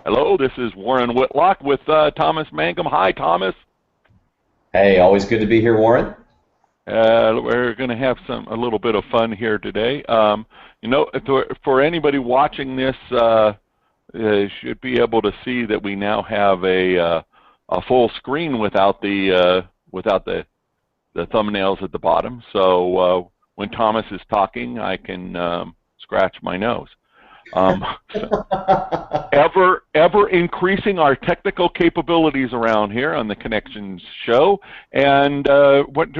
Hello, this is Warren Whitlock with Thomas Mangum. Hi, Thomas. Hey, always good to be here, Warren. We're going to have a little bit of fun here today. For anybody watching this, should be able to see that we now have a full screen without the thumbnails at the bottom. So when Thomas is talking, I can scratch my nose. Um, ever increasing our technical capabilities around here on the Connections Show, and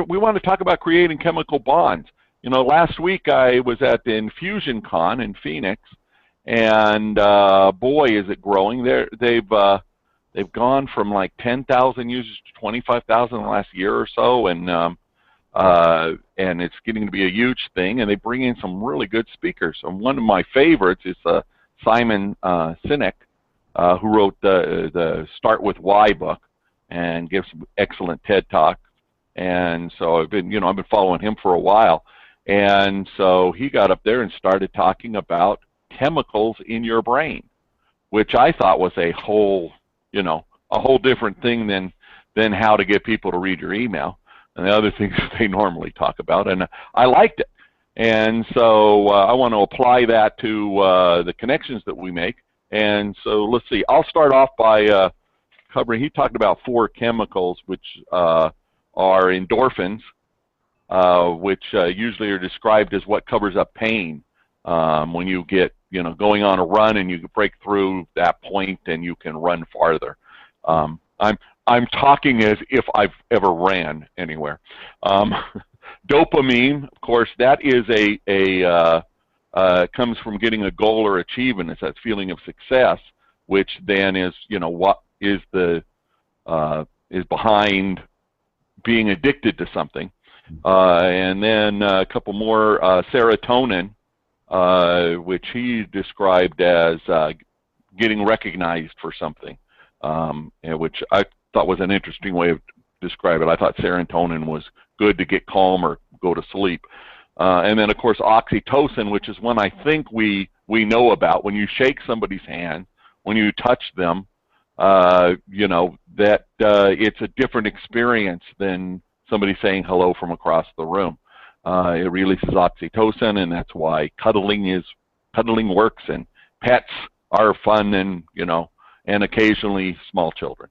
we want to talk about creating chemical bonds. Last week I was at the Infusion Con in Phoenix, and boy, is it growing! They've gone from like 10,000 users to 25,000 in the last year or so, and it's getting to be a huge thing. And they bring in some really good speakers. And one of my favorites is Simon Sinek, who wrote the Start with Why book and gives some excellent TED Talk. And so I've been following him for a while. And so he got up there and started talking about chemicals in your brain, which I thought was a whole different thing than how to get people to read your email and the other things that they normally talk about. And I liked it. And so I want to apply that to the connections that we make. And so let's see. I'll start off by covering. He talked about four chemicals, which are endorphins, which usually are described as what covers up pain when you get going on a run and you break through that point and you can run farther. I'm talking as if I've ever ran anywhere. Dopamine, of course, that is comes from getting a goal or achievement. It's that feeling of success, which then is what is is behind being addicted to something. And then a couple more, serotonin, which he described as getting recognized for something, which I thought was an interesting way of describing it. I thought serotonin was good to get calm or go to sleep. And then, of course, oxytocin, which is one I think we know about. When you shake somebody's hand, when you touch them, that it's a different experience than somebody saying hello from across the room. It releases oxytocin, and that's why cuddling works, and pets are fun, and occasionally small children.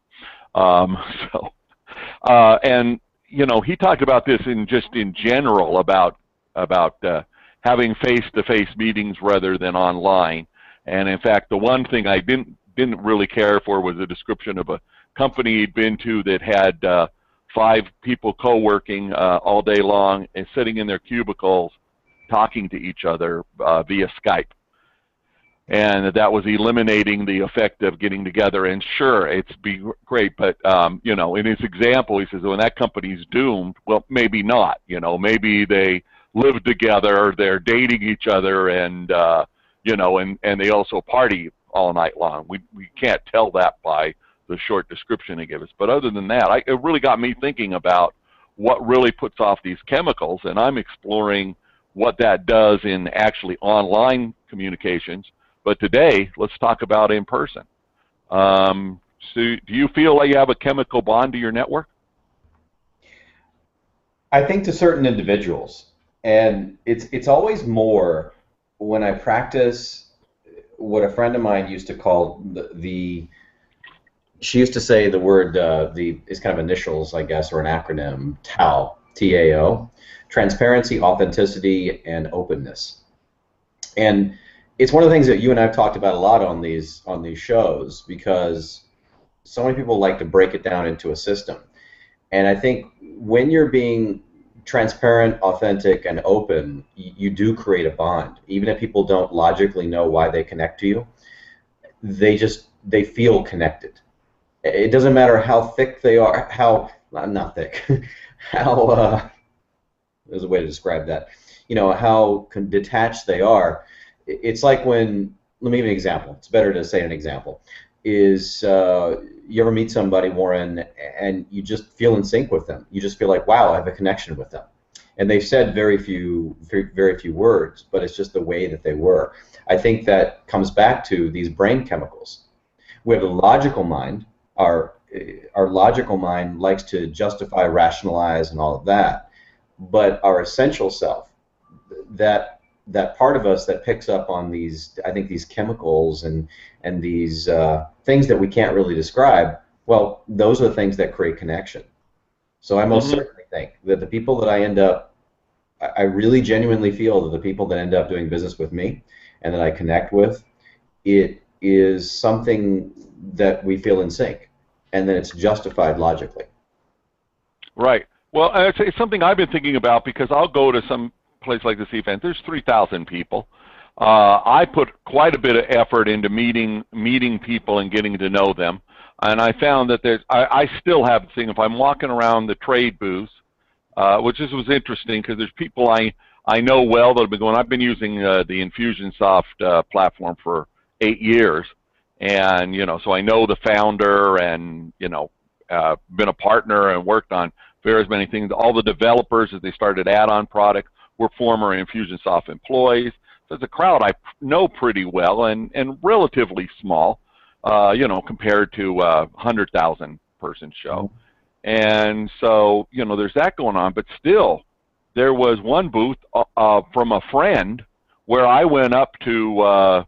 He talked about this in general about having face-to-face meetings rather than online. And in fact, the one thing I didn't really care for was a description of a company he'd been to that had 5 people co-working all day long and sitting in their cubicles talking to each other via Skype. And that was eliminating the effect of getting together. And sure, it's be great, but in his example, he says, when that company's doomed, well, maybe not. Maybe they live together, they're dating each other, and and they also party all night long. We can't tell that by the short description he gave us. But other than that, it really got me thinking about what really puts off these chemicals, and I'm exploring what that does in actually online communications. But today, let's talk about in person. So do you feel like you have a chemical bond to your network? I think to certain individuals, and it's always more when I practice what a friend of mine used to call the she used to say the word it's kind of initials, I guess, or an acronym, TAO, T-A-O, transparency, authenticity, and openness. And it's one of the things that you and I have talked about a lot on these shows, because so many people like to break it down into a system. And I think when you're being transparent, authentic, and open, you do create a bond. Even if people don't logically know why they connect to you, they feel connected. It doesn't matter how thick they are, how not thick, how there's a way to describe that. How detached they are. It's like when, let me give you an example. It's better to say an example. Is you ever meet somebody, Warren, and you just feel in sync with them? You just feel like, wow, I have a connection with them. And they've said very few words, but it's just the way that they were. I think that comes back to these brain chemicals. We have the logical mind. Our logical mind likes to justify, rationalize, and all of that. But our essential self, that part of us that picks up on these, I think, these chemicals and these things that we can't really describe, well, those are the things that create connection. So I most certainly think that the people that I really genuinely feel that the people that end up doing business with me and that I connect with, it is something that we feel in sync, and then it's justified logically. Right. Well, it's something I've been thinking about, because I'll go to some place like this event. There's 3,000 people. I put quite a bit of effort into meeting people and getting to know them, and I found that I still have the thing, if I'm walking around the trade booths, which was interesting, because there's people I know well that have been going. I've been using the Infusionsoft platform for 8 years, and so I know the founder, and been a partner and worked on various many things. All the developers, as they started add-on products, were former Infusionsoft employees. So it's a crowd I know pretty well, and relatively small, compared to a 100,000 person show. And so, there's that going on. But still, there was one booth from a friend where I went up to,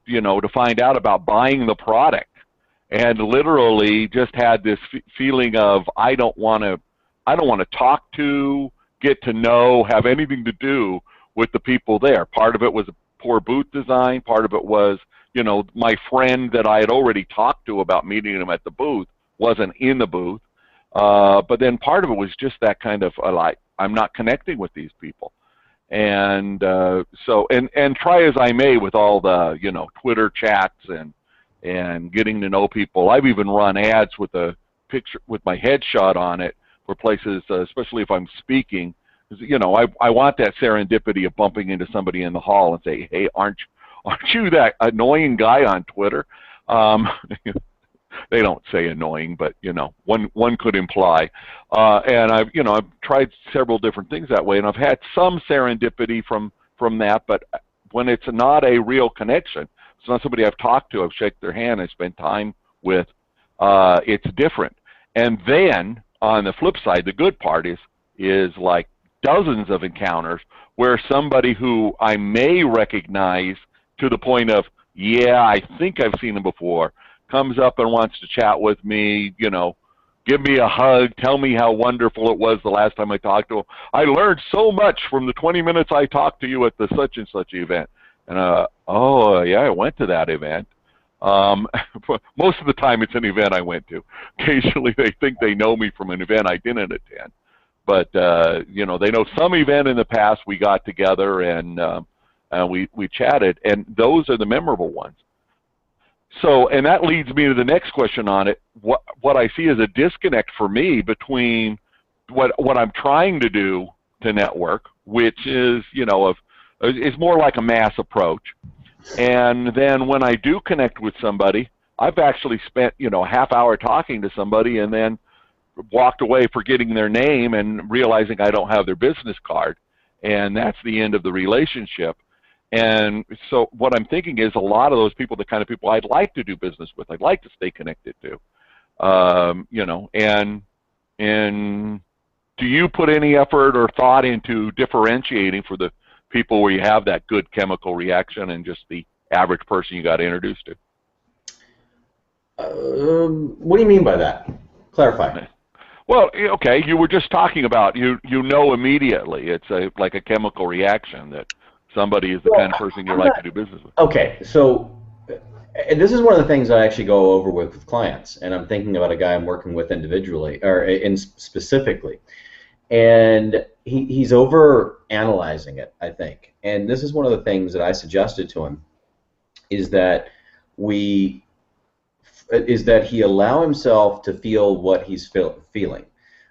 to find out about buying the product, and literally just had this feeling of I don't want to talk to, get to know, have anything to do with the people there. Part of it was a poor booth design. Part of it was, my friend that I had already talked to about meeting him at the booth wasn't in the booth. But then part of it was just that kind of like, I'm not connecting with these people. And so try as I may with all the, Twitter chats and getting to know people. I've even run ads with a picture with my headshot on it for places, especially if I'm speaking. I want that serendipity of bumping into somebody in the hall and say, hey, aren't you that annoying guy on Twitter? They don't say annoying, but one could imply. And I've tried several different things that way, and I've had some serendipity from that. But when it's not a real connection, it's not somebody I've talked to, I've shaken their hand, I spent time with, it's different. And then on the flip side, the good part is like dozens of encounters where somebody who I may recognize to the point of, yeah, I think I've seen him before, comes up and wants to chat with me, give me a hug, tell me how wonderful it was the last time I talked to him. I learned so much from the 20 minutes I talked to you at the such and such event. And, oh, yeah, I went to that event. Most of the time it's an event I went to. Occasionally they think they know me from an event I didn't attend. But, they know some event in the past we got together and we chatted, and those are the memorable ones. So, and that leads me to the next question on it. What I see as a disconnect for me between what I'm trying to do to network, which is, is more like a mass approach. And then when I do connect with somebody, I've actually spent, a half hour talking to somebody and then walked away forgetting their name and realizing I don't have their business card. And that's the end of the relationship. And so what I'm thinking is a lot of those people, the kind of people I'd like to do business with, I'd like to stay connected to, and do you put any effort or thought into differentiating for the people where you have that good chemical reaction and just the average person you got introduced to? What do you mean by that? Clarify. Well, okay, you were just talking about, you know immediately. It's like a chemical reaction that somebody is the kind of person you like to do business with. Okay, so and this is one of the things I actually go over with clients, and I'm thinking about a guy I'm working with individually, or specifically, and he's over analyzing it, I think. And this is one of the things that I suggested to him, is that he allow himself to feel what he's feeling,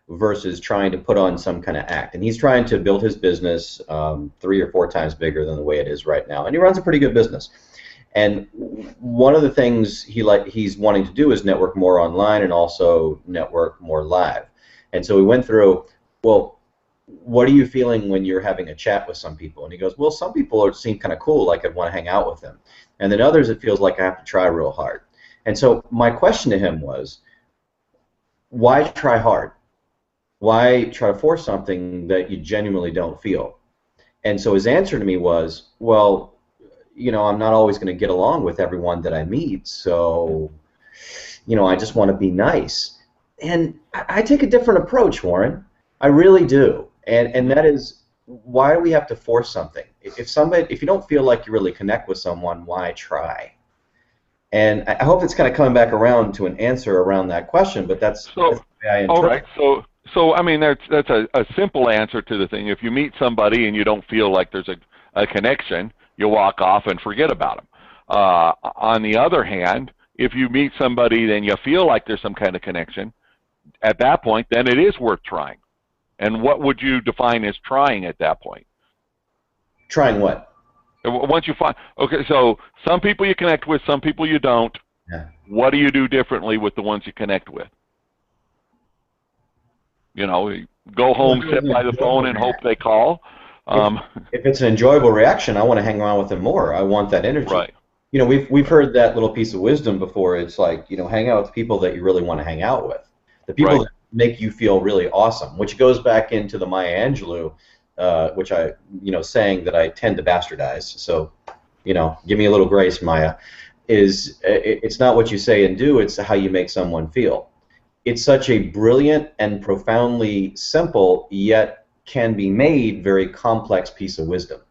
versus trying to put on some kind of act. And he's trying to build his business 3 or 4 times bigger than the way it is right now. And he runs a pretty good business. And one of the things he's wanting to do is network more online and also network more live. And so we went through, well, what are you feeling when you're having a chat with some people? And he goes, well, some people seem kind of cool, like I'd want to hang out with them. And then others, it feels like I have to try real hard. And so my question to him was, why try hard? Why try to force something that you genuinely don't feel? And so his answer to me was, well, I'm not always going to get along with everyone that I meet, so, I just want to be nice. And I take a different approach, Warren. I really do. And that is, why do we have to force something? If you don't feel like you really connect with someone, why try? And I hope it's kind of coming back around to an answer around that question, but that's the way I all interpret right. So I mean, that's a simple answer to the thing. If you meet somebody and you don't feel like there's a connection, you walk off and forget about them. On the other hand, if you meet somebody and you feel like there's some kind of connection, at that point, then it is worth trying. And what would you define as trying at that point? Trying what? Once you find, okay, so some people you connect with, some people you don't. Yeah. What do you do differently with the ones you connect with? Go home, sit by the phone, and hope they call. If it's an enjoyable reaction, I want to hang around with them more. I want that energy. Right. We've heard that little piece of wisdom before. It's like, hang out with people that you really want to hang out with. The people that make you feel really awesome, which goes back into the Maya Angelou, which I, saying that I tend to bastardize. So, give me a little grace, Maya. It's not what you say and do, it's how you make someone feel. It's such a brilliant and profoundly simple, yet can be made very complex piece of wisdom.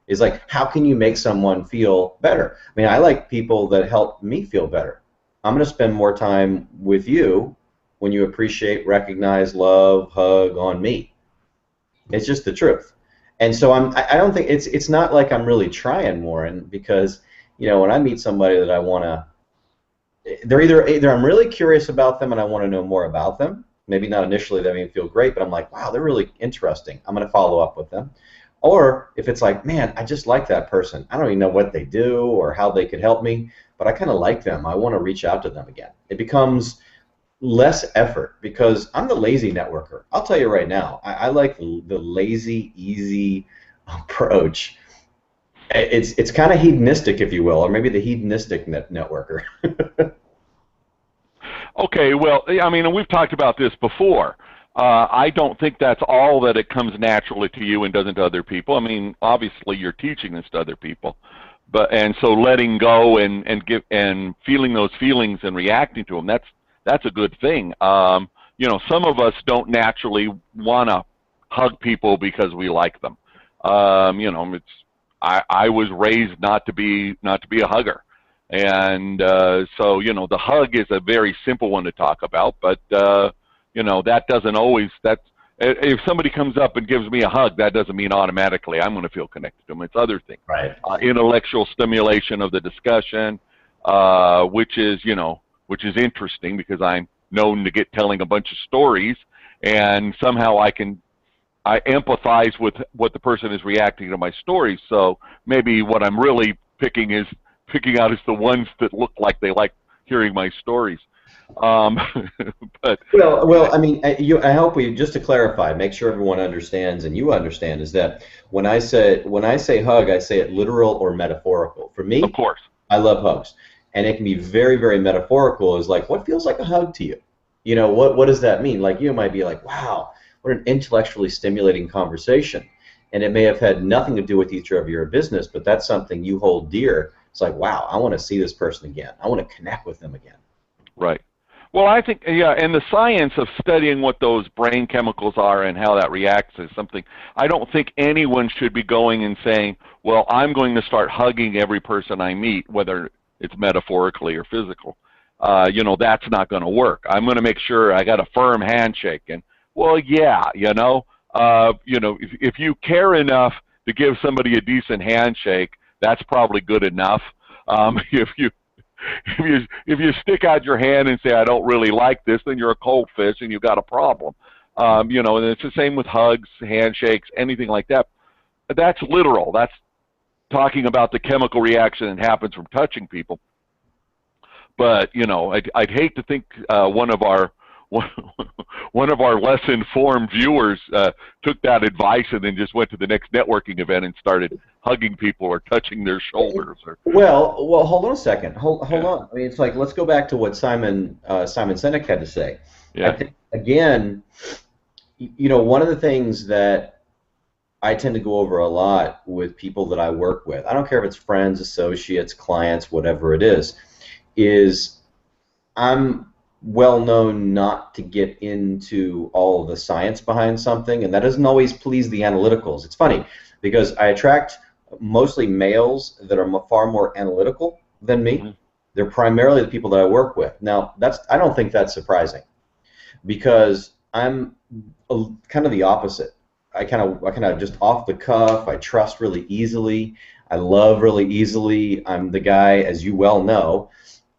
It's like, how can you make someone feel better? I mean, I like people that help me feel better. I'm going to spend more time with you when you appreciate, recognize, love, hug on me. It's just the truth. And so I don't think it's not like I'm really trying, Warren, because when I meet somebody that I want to, they're either I'm really curious about them and I want to know more about them. Maybe not initially, they may feel great, but I'm like, wow, they're really interesting. I'm going to follow up with them. Or if it's like, man, I just like that person. I don't even know what they do or how they could help me, but I kind of like them. I want to reach out to them again. It becomes less effort because I'm the lazy networker. I'll tell you right now, I like the lazy, easy approach. It's kind of hedonistic, if you will, or maybe the hedonistic networker. Okay, well, I mean, and we've talked about this before. I don't think that's all that it comes naturally to you and doesn't to other people. I mean, obviously you're teaching this to other people, and so letting go and feeling those feelings and reacting to them, that's a good thing. Some of us don't naturally want to hug people because we like them. I was raised not to be a hugger. And so, the hug is a very simple one to talk about, but, that doesn't always, if somebody comes up and gives me a hug, that doesn't mean automatically I'm going to feel connected to them. It's other things. Right. Intellectual stimulation of the discussion, which is interesting because I'm known to get telling a bunch of stories, and somehow I empathize with what the person is reacting to my stories. So maybe what I'm really picking out is the ones that look like they like hearing my stories. But well, I mean, I hope just to clarify, make sure everyone understands and you understand, is that when I say hug, I say it literal or metaphorical. For me, of course, I love hugs, and it can be very, very metaphorical. Is like, what feels like a hug to you? What does that mean? Like, you might be like, wow, what an intellectually stimulating conversation, and it may have had nothing to do with each of your business, but that's something you hold dear. It's like, wow, I want to see this person again. I want to connect with them again. Right. Well, I think, and the science of studying what those brain chemicals are and how that reacts is something, I don't think anyone should be going and saying, well, I'm going to start hugging every person I meet, whether it's metaphorically or physical. That's not going to work. I'm going to make sure I got a firm handshake. And, well, yeah, if you care enough to give somebody a decent handshake, that's probably good enough. If you stick out your hand and say, I don't really like this, then you're a cold fish and you've got a problem. And it's the same with hugs, handshakes, anything like that. That's literal. That's talking about the chemical reaction that happens from touching people. But, I'd hate to think one of our one, one of our less informed viewers took that advice and then just went to the next networking event and started hugging people or touching their shoulders. Or, well, hold on a second. Hold yeah, on. I mean, it's like, let's go back to what Simon Sinek had to say. I yeah, think, again, one of the things that I tend to go over a lot with people that I work with, I don't care if it's friends, associates, clients, whatever it is I'm well known not to get into all of the science behind something, and that doesn't always please the analyticals. It's funny because I attract mostly males that are far more analytical than me. hmm They're primarily the people that I work with. Now, I don't think that's surprising because I'm kind of the opposite. I kind of just off the cuff. I trust really easily. I love really easily. I'm the guy, as you well know.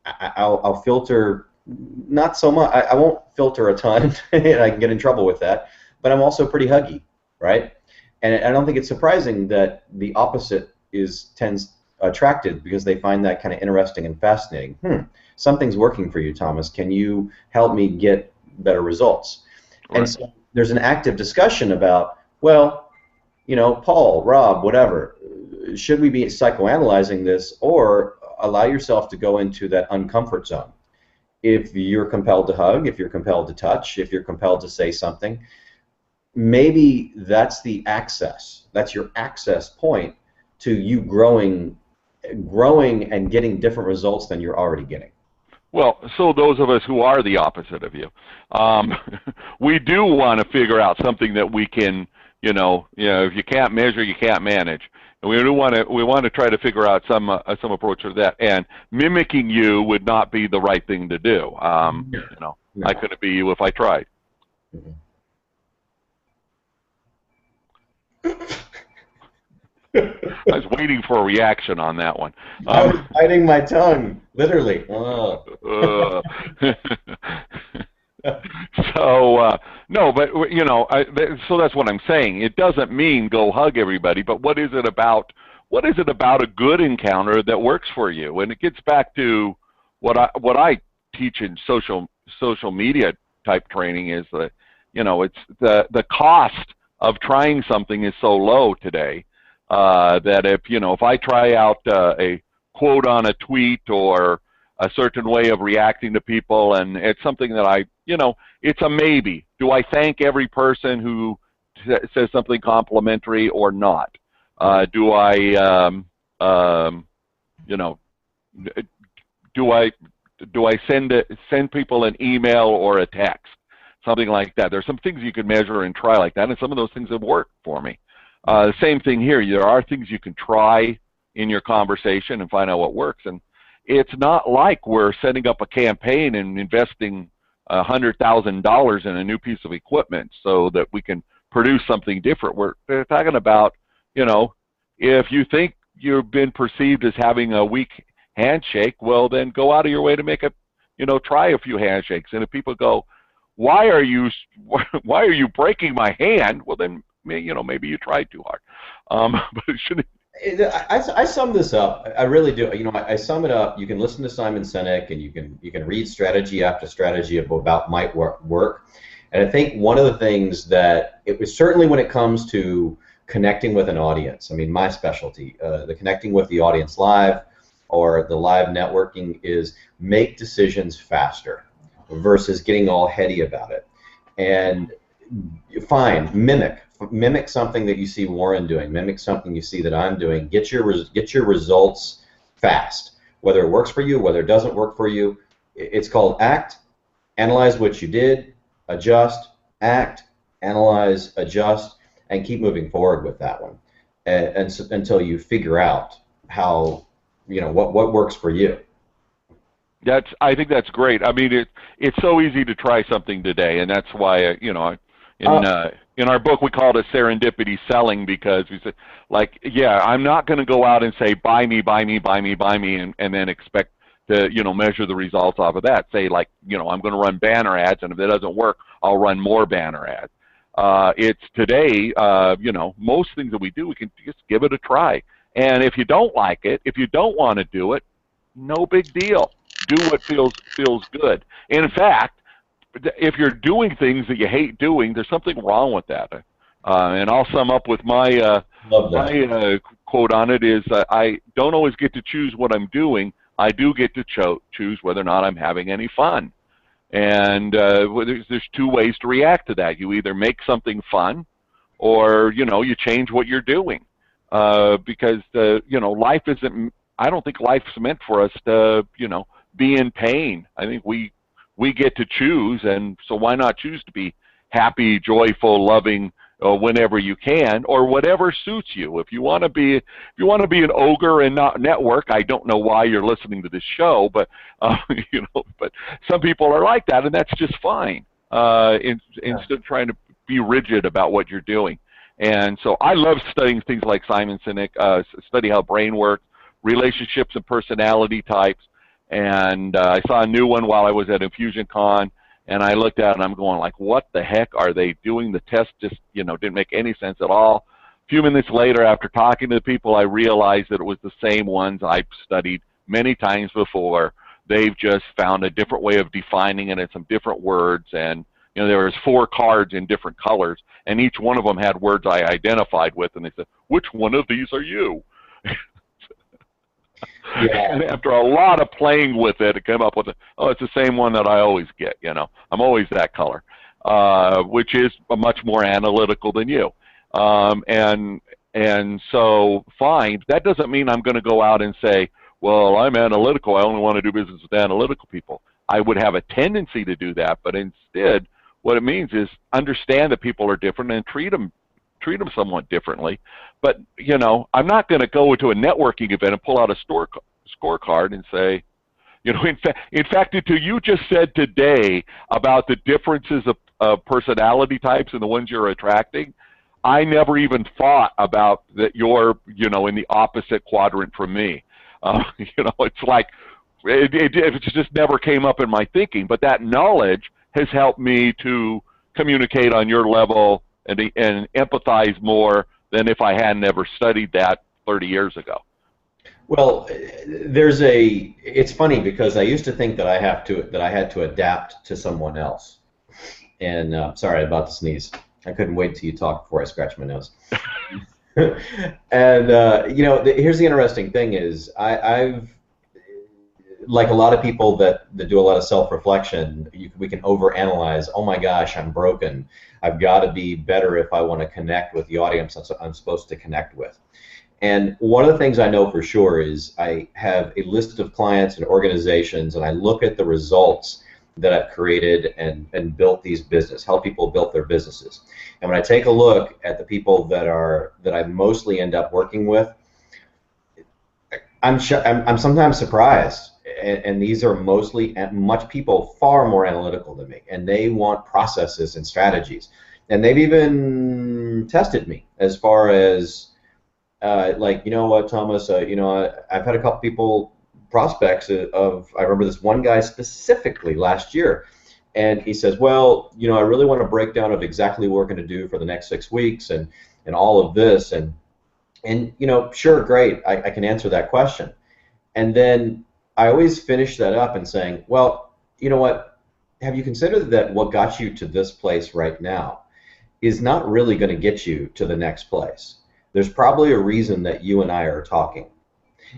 I'll filter not so much. I won't filter a ton, and I can get in trouble with that. But I'm also pretty huggy, right? And I don't think it's surprising that the opposite tends attracted because they find that kind of interesting and fascinating. Something's working for you, Thomas. Can you help me get better results? And right. so there's an active discussion about, well, Paul, Rob, whatever, should we be psychoanalyzing this or allow yourself to go into that uncomfort zone? If you're compelled to hug, if you're compelled to touch, if you're compelled to say something, maybe that's the access. That's your access point to you growing and getting different results than you're already getting. Well, so those of us who are the opposite of you, um, we do want to figure out something that we can, if you can't measure, you can't manage. And we want to try to figure out some approach to that. And mimicking you would not be the right thing to do. No. I couldn't be you if I tried. Mhm. I was waiting for a reaction on that one. I was biting my tongue, literally. Oh. Uh, so no, but so that's what I'm saying. It doesn't mean go hug everybody, but what is it about? What is it about a good encounter that works for you? And it gets back to what I teach in social media type training is that it's the cost of trying something is so low today that if I try out a quote on a tweet or a certain way of reacting to people, and it's something that it's a maybe. Do I thank every person who says something complimentary or not? Do I, you know, do I send people an email or a text, something like that? There's some things you can measure and try like that, and some of those things have worked for me. The same thing here. There are things you can try in your conversation and find out what works, and it's not like we're setting up a campaign and investing $100,000 in a new piece of equipment so that we can produce something different. We're talking about, if you think you've been perceived as having a weak handshake, well, then go out of your way to make try a few handshakes. And if people go, why are you breaking my hand? Well, then, maybe you tried too hard. But it shouldn't. I sum this up. I really do. I sum it up. You can listen to Simon Sinek, and you can read strategy after strategy about might work. And I think one of the things that it was certainly when it comes to connecting with an audience. I mean, my specialty, the connecting with the audience live or the live networking is make decisions faster versus getting all heady about it. And fine, mimic something that you see Warren doing, mimic something you see that I'm doing. Get your results fast, whether it works for you, whether it doesn't work for you. It's called act, analyze what you did, adjust, act, analyze, adjust, and keep moving forward with that one, and so, until you figure out how what works for you. I think that's great. I mean, it's so easy to try something today, and that's why in our book we called it serendipity selling, because we said, I'm not going to go out and say buy me, buy me, buy me, buy me, and then expect to measure the results off of that. Say I'm going to run banner ads, and if it doesn't work, I'll run more banner ads. It's today, most things that we do, we can just give it a try, and if you don't like it, if you don't want to do it, no big deal. Do what feels good. In fact, if you're doing things that you hate doing, there's something wrong with that. And I'll sum up with Love that. my quote on it is, I don't always get to choose what I'm doing. I do get to choose whether or not I'm having any fun. And there's two ways to react to that. You either make something fun, or you change what you're doing. Because life isn't. I don't think life's meant for us to be in pain. I think we get to choose, and so why not choose to be happy, joyful, loving whenever you can, or whatever suits you. If you want to be an ogre and not network, I don't know why you're listening to this show, but but some people are like that, and that's just fine. Instead of trying to be rigid about what you're doing. And so I love studying things like Simon Sinek, study how brain works, relationships and personality types. And I saw a new one while I was at InfusionCon, and I looked at it and I'm going like, what the heck are they doing? The test just, didn't make any sense at all. A few minutes later, after talking to the people, I realized that it was the same ones I've studied many times before. They've just found a different way of defining it in some different words. And, there was 4 cards in different colors, and each one of them had words I identified with, and they said, which one of these are you? Yeah. And after a lot of playing with it, it came up with, it's the same one that I always get. I'm always that color, which is much more analytical than you. And so, fine. That doesn't mean I'm going to go out and say, well, I'm analytical. I only want to do business with analytical people. I would have a tendency to do that, but instead, what it means is understand that people are different and treat them somewhat differently. But, I'm not going to go to a networking event and pull out a scorecard and say, in fact, until you just said today about the differences of personality types and the ones you're attracting, I never even thought about that you're, in the opposite quadrant from me. It's like, it just never came up in my thinking. But that knowledge has helped me to communicate on your level and empathize more than if I hadn't ever studied that 30 years ago. Well, it's funny because I used to think that I had to adapt to someone else. And sorry about the sneeze. I couldn't wait till you talked before I scratched my nose. And here's the interesting thing is I've like a lot of people that do a lot of self-reflection, we can overanalyze. Oh my gosh, I'm broken. I've got to be better if I want to connect with the audience I'm supposed to connect with. And one of the things I know for sure is I have a list of clients and organizations, and I look at the results that I've created and built these businesses, how people built their businesses. And when I take a look at the people that I mostly end up working with, I'm sometimes surprised. And these are mostly much people far more analytical than me, and they want processes and strategies. And they've even tested me as far as like, what, Thomas, I've had a couple people, prospects I remember this one guy specifically last year, and he says, well, I really want a breakdown of exactly what we're going to do for the next 6 weeks and all of this. And sure, great, I can answer that question. And then I always finish that up and saying, well, you know what, have you considered that what got you to this place right now is not really going to get you to the next place? There's probably a reason that you and I are talking.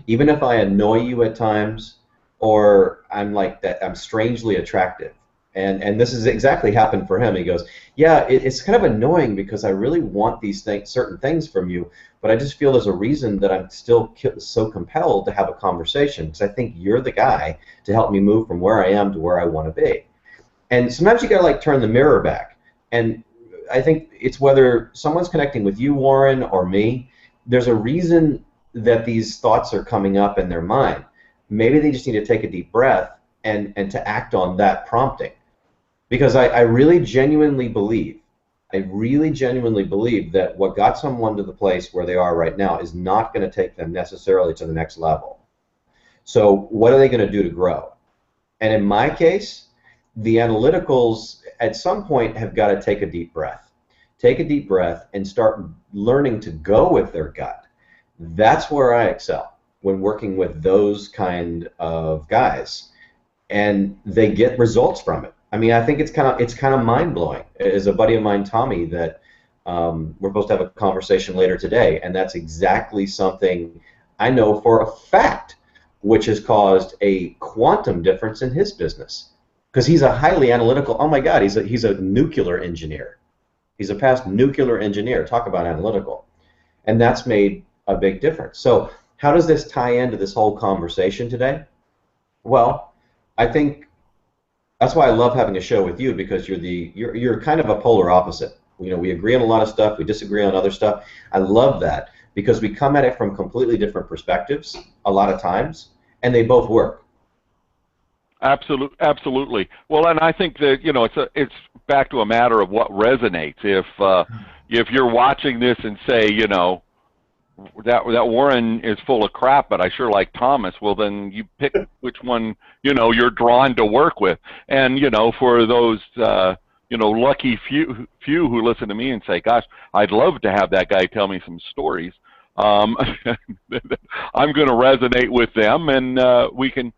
Even if I annoy you at times, or I'm like that, I'm strangely attractive. And this is exactly happened for him. He goes, yeah, it's kind of annoying because I really want these certain things from you, but I just feel there's a reason that I'm still so compelled to have a conversation, because I think you're the guy to help me move from where I am to where I want to be. And sometimes you got to like turn the mirror back. And I think it's whether someone's connecting with you, Warren, or me, there's a reason that these thoughts are coming up in their mind. Maybe they just need to take a deep breath and to act on that prompting. Because I really genuinely believe that what got someone to the place where they are right now is not going to take them necessarily to the next level. So what are they going to do to grow? And in my case, the analyticals at some point have got to take a deep breath. Take a deep breath and start learning to go with their gut. That's where I excel when working with those kind of guys. And they get results from it. I mean, I think it's kind of mind blowing. As a buddy of mine, Tommy, that we're supposed to have a conversation later today, and that's exactly something I know for a fact, which has caused a quantum difference in his business because he's a highly analytical. Oh my God, he's a nuclear engineer. He's a past nuclear engineer. Talk about analytical, and that's made a big difference. So, how does this tie into this whole conversation today? Well, I think that's why I love having a show with you because you're kind of a polar opposite. You know, we agree on a lot of stuff, we disagree on other stuff. I love that because we come at it from completely different perspectives a lot of times, and they both work. Absolutely. Well, and I think that it's back to a matter of what resonates. If you're watching this and say that Warren is full of crap, but I sure like Thomas. Well, then you pick which one you're drawn to work with. And for those lucky few who listen to me and say, "Gosh, I'd love to have that guy tell me some stories." I'm going to resonate with them, and we can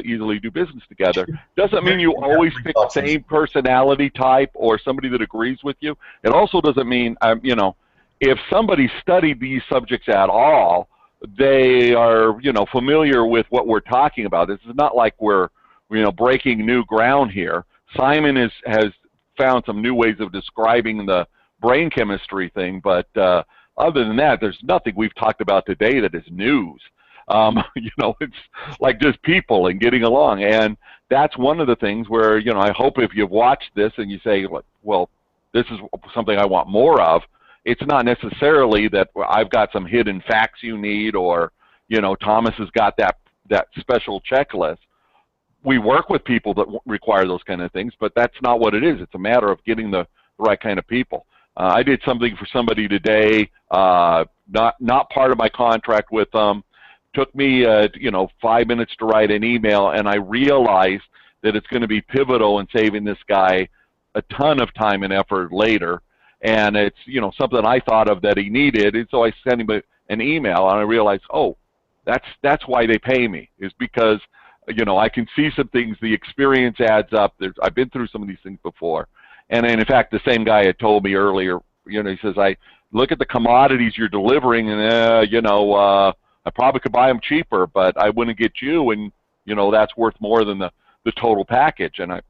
easily do business together. Doesn't mean you always pick the same personality type or somebody that agrees with you. It also doesn't mean if somebody studied these subjects at all, they are, familiar with what we're talking about. This is not like we're, breaking new ground here. Simon has found some new ways of describing the brain chemistry thing, but other than that, there's nothing we've talked about today that is news. It's like just people and getting along, and that's one of the things where, I hope if you've watched this and you say, well, this is something I want more of. It's not necessarily that I've got some hidden facts you need, or Thomas has got that special checklist. We work with people that require those kind of things, but that's not what it is. It's a matter of getting the right kind of people. I did something for somebody today, not part of my contract with them. Took me 5 minutes to write an email, and I realized that it's going to be pivotal in saving this guy a ton of time and effort later. And it's something I thought of that he needed, and so I sent him an email, and I realized, oh, that's why they pay me, is because I can see some things. The experience adds up. I've been through some of these things before, and in fact, the same guy had told me earlier. He says, I look at the commodities you're delivering, and I probably could buy them cheaper, but I wouldn't get you, and that's worth more than the total package. And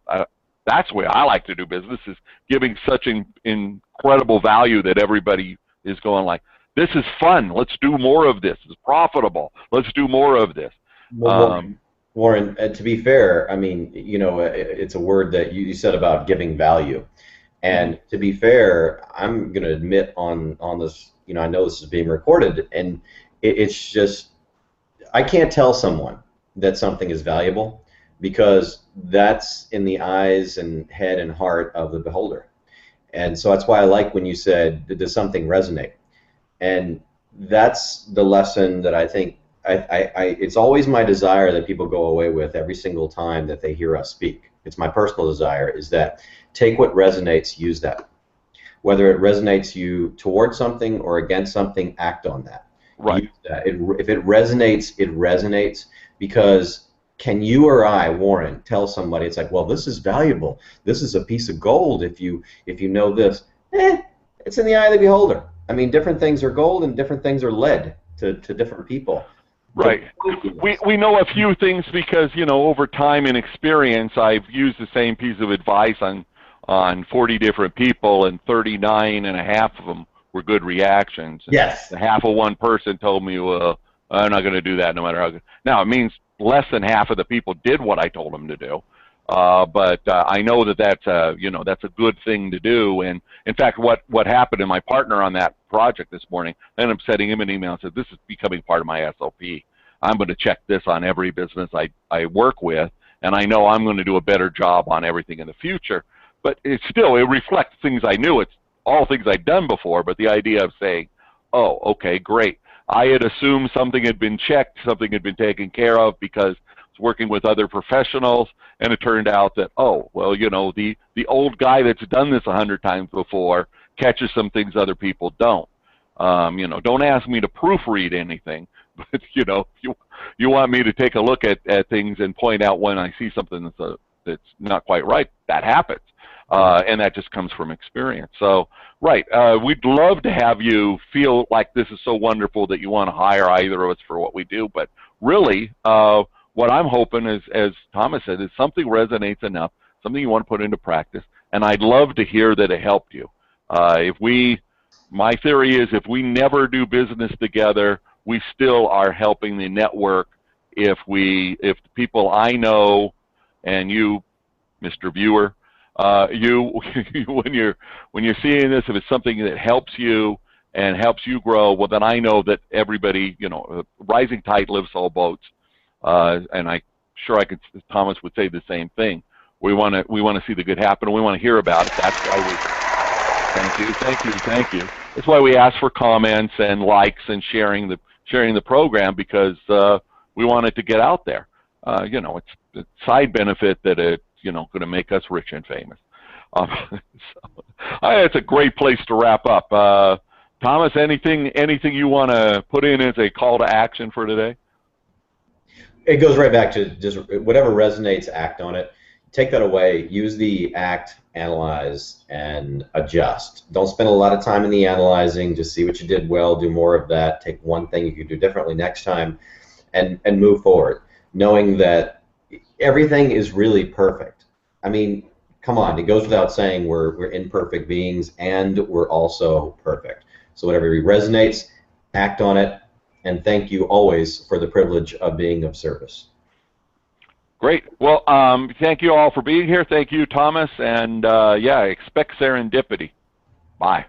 that's the way I like to do business, is giving such incredible value that everybody is going like, this is fun. Let's do more of this. It's profitable. Let's do more of this. Well, Warren, to be fair, I mean, it's a word that you said about giving value. And to be fair, I'm going to admit on this, I know this is being recorded, and it's just, I can't tell someone that something is valuable because that's in the eyes and head and heart of the beholder. And so that's why I like when you said, does something resonate? And that's the lesson that I think, it's always my desire that people go away with every single time that they hear us speak. It's my personal desire, is that take what resonates, use that. Whether it resonates you towards something or against something, act on that. Right. If it resonates, it resonates, because can you or I, Warren, tell somebody, it's like, well, this is valuable. This is a piece of gold if you know this. It's in the eye of the beholder. I mean, different things are gold and different things are lead to different people. Right. We know a few things because, over time and experience, I've used the same piece of advice on 40 different people, and 39 and a half of them were good reactions. Yes. And half of one person told me, well, I'm not going to do that no matter how good. Now, it means less than half of the people did what I told them to do. But I know that's a good thing to do. And in fact, what happened to my partner on that project this morning, I ended up sending him an email and said, this is becoming part of my SOP. I'm going to check this on every business I work with, and I know I'm going to do a better job on everything in the future. But it reflects things I knew. It's all things I'd done before, but the idea of saying, oh, okay, great. I had assumed something had been checked, something had been taken care of because I was working with other professionals, and it turned out that, oh, well, the old guy that's done this 100 times before catches some things other people don't. Don't ask me to proofread anything, but you want me to take a look at things and point out when I see something that's that's not quite right, that happens. And that just comes from experience. So, right, we'd love to have you feel like this is so wonderful that you want to hire either of us for what we do. But really, what I'm hoping is, as Thomas said, is something resonates enough, something you want to put into practice. And I'd love to hear that it helped you. My theory is if we never do business together, we still are helping the network. If the people I know and you, Mr. Viewer, when you're seeing this, if it's something that helps you and helps you grow, well, then I know that everybody, rising tide lifts all boats. And Thomas would say the same thing. We want to see the good happen, and we want to hear about it. That's why thank you. That's why we ask for comments and likes and sharing the program, because we want it to get out there. It's a side benefit that it's going to make us rich and famous. It's a great place to wrap up. Thomas, anything you want to put in as a call to action for today? It goes right back to just whatever resonates, act on it. Take that away. Use the act, analyze, and adjust. Don't spend a lot of time in the analyzing. Just see what you did well. Do more of that. Take one thing you could do differently next time, and move forward, knowing that everything is really perfect. I mean, come on. It goes without saying we're imperfect beings, and we're also perfect. So whatever resonates, act on it, and thank you always for the privilege of being of service. Great. Well, thank you all for being here. Thank you, Thomas. And, expect serendipity. Bye.